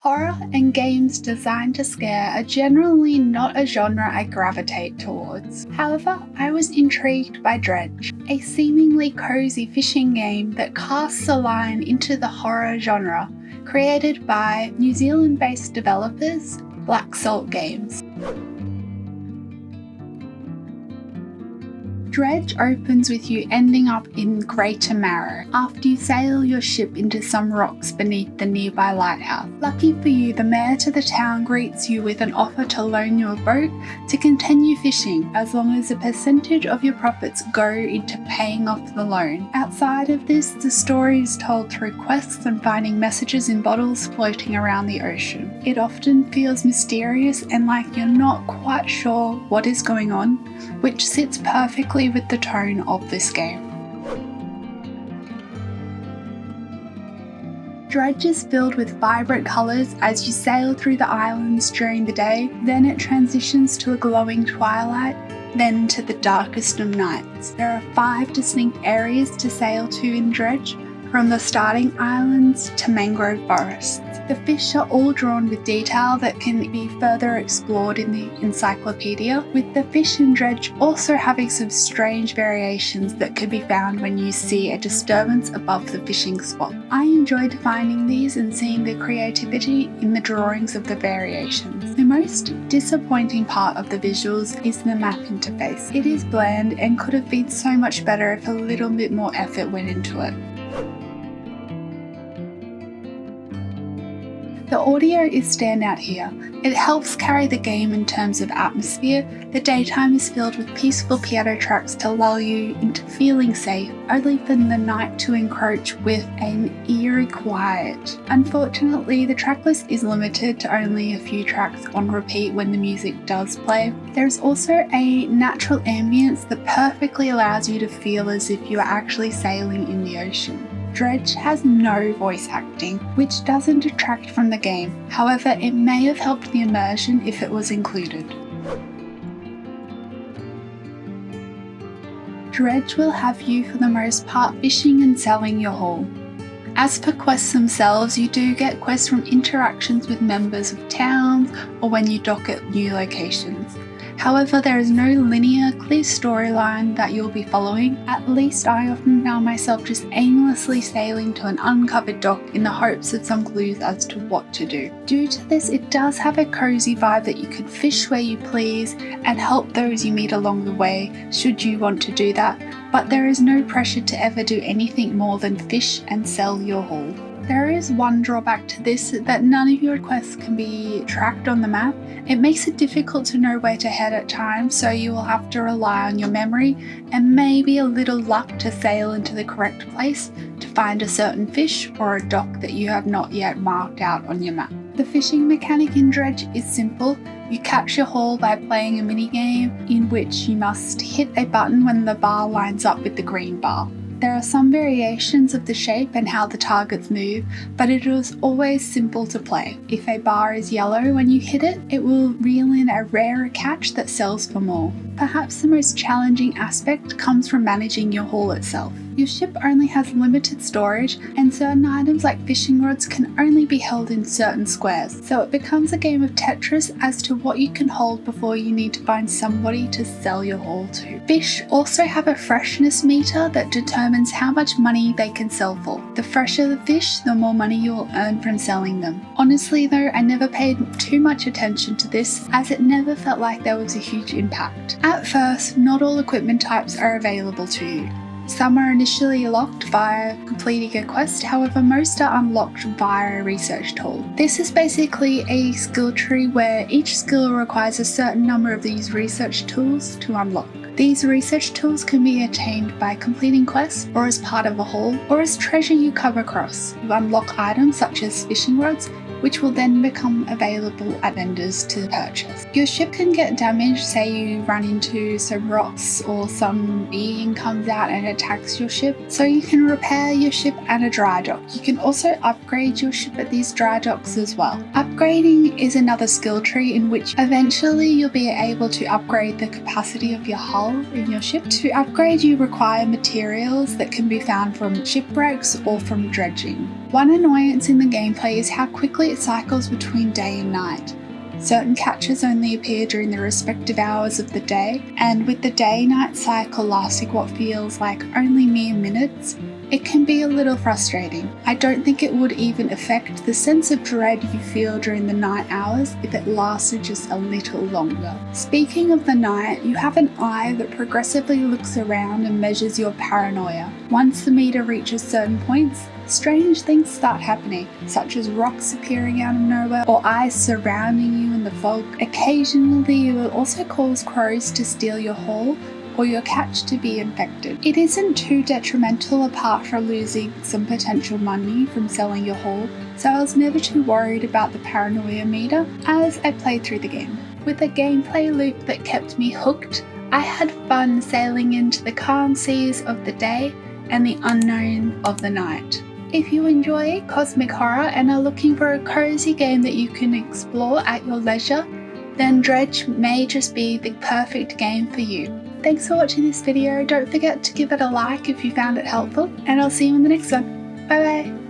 Horror and games designed to scare are generally not a genre I gravitate towards. However, I was intrigued by Dredge, a seemingly cozy fishing game that casts a line into the horror genre, created by New Zealand-based developers Black Salt Games. Dredge opens with you ending up in Greater Marrow after you sail your ship into some rocks beneath the nearby lighthouse. Lucky for you, the mayor to the town greets you with an offer to loan you a boat to continue fishing as long as a percentage of your profits go into paying off the loan. Outside of this, the story is told through quests and finding messages in bottles floating around the ocean. It often feels mysterious and like you're not quite sure what is going on, which sits perfectly with the tone of this game. Dredge is filled with vibrant colours as you sail through the islands during the day, then it transitions to a glowing twilight, then to the darkest of nights. There are 5 distinct areas to sail to in Dredge, from the starting islands to mangrove forests. The fish are all drawn with detail that can be further explored in the encyclopedia, with the fish in Dredge also having some strange variations that can be found when you see a disturbance above the fishing spot. I enjoyed finding these and seeing the creativity in the drawings of the variations. The most disappointing part of the visuals is the map interface. It is bland and could have been so much better if a little bit more effort went into it. The audio is standout here. It helps carry the game in terms of atmosphere. The daytime is filled with peaceful piano tracks to lull you into feeling safe, only for the night to encroach with an eerie quiet. Unfortunately, the tracklist is limited to only a few tracks on repeat when the music does play. There is also a natural ambience that perfectly allows you to feel as if you are actually sailing in the ocean. Dredge has no voice acting, which doesn't detract from the game. However, it may have helped the immersion if it was included. Dredge will have you for the most part fishing and selling your haul. As for quests themselves, you do get quests from interactions with members of towns or when you dock at new locations. However, there is no linear, clear storyline that you'll be following. At least I often found myself just aimlessly sailing to an uncovered dock in the hopes of some clues as to what to do. Due to this, it does have a cozy vibe that you can fish where you please and help those you meet along the way should you want to do that, but there is no pressure to ever do anything more than fish and sell your haul. There is one drawback to this, that none of your quests can be tracked on the map. It makes it difficult to know where to head at times, so you will have to rely on your memory and maybe a little luck to sail into the correct place to find a certain fish or a dock that you have not yet marked out on your map. The fishing mechanic in Dredge is simple. You catch your haul by playing a minigame in which you must hit a button when the bar lines up with the green bar. There are some variations of the shape and how the targets move, but it is always simple to play. If a bar is yellow when you hit it, it will reel in a rarer catch that sells for more. Perhaps the most challenging aspect comes from managing your haul itself. Your ship only has limited storage, and certain items like fishing rods can only be held in certain squares, so it becomes a game of Tetris as to what you can hold before you need to find somebody to sell your haul to. Fish also have a freshness meter that determines how much money they can sell for. The fresher the fish, the more money you will earn from selling them. Honestly though, I never paid too much attention to this, as it never felt like there was a huge impact. At first, not all equipment types are available to you. Some are initially locked via completing a quest, however most are unlocked via a research tool. This is basically a skill tree where each skill requires a certain number of these research tools to unlock. These research tools can be attained by completing quests, or as part of a haul, or as treasure you come across. You unlock items such as fishing rods, which will then become available at vendors to purchase. Your ship can get damaged, say you run into some rocks or some being comes out and attacks your ship, so you can repair your ship at a dry dock. You can also upgrade your ship at these dry docks as well. Upgrading is another skill tree in which eventually you'll be able to upgrade the capacity of your hull in your ship. To upgrade, you require materials that can be found from shipwrecks or from dredging. One annoyance in the gameplay is how quickly it cycles between day and night. Certain catches only appear during the respective hours of the day, and with the day-night cycle lasting what feels like only mere minutes, it can be a little frustrating. I don't think it would even affect the sense of dread you feel during the night hours if it lasted just a little longer. Speaking of the night, you have an eye that progressively looks around and measures your paranoia. Once the meter reaches certain points, strange things start happening, such as rocks appearing out of nowhere or eyes surrounding you in the fog. Occasionally, it will also cause crows to steal your haul or your catch to be infected. It isn't too detrimental apart from losing some potential money from selling your haul, so I was never too worried about the paranoia meter as I played through the game. With a gameplay loop that kept me hooked, I had fun sailing into the calm seas of the day and the unknown of the night. If you enjoy cosmic horror and are looking for a cozy game that you can explore at your leisure, then Dredge may just be the perfect game for you. Thanks for watching this video. Don't forget to give it a like if you found it helpful, and I'll see you in the next one. Bye bye!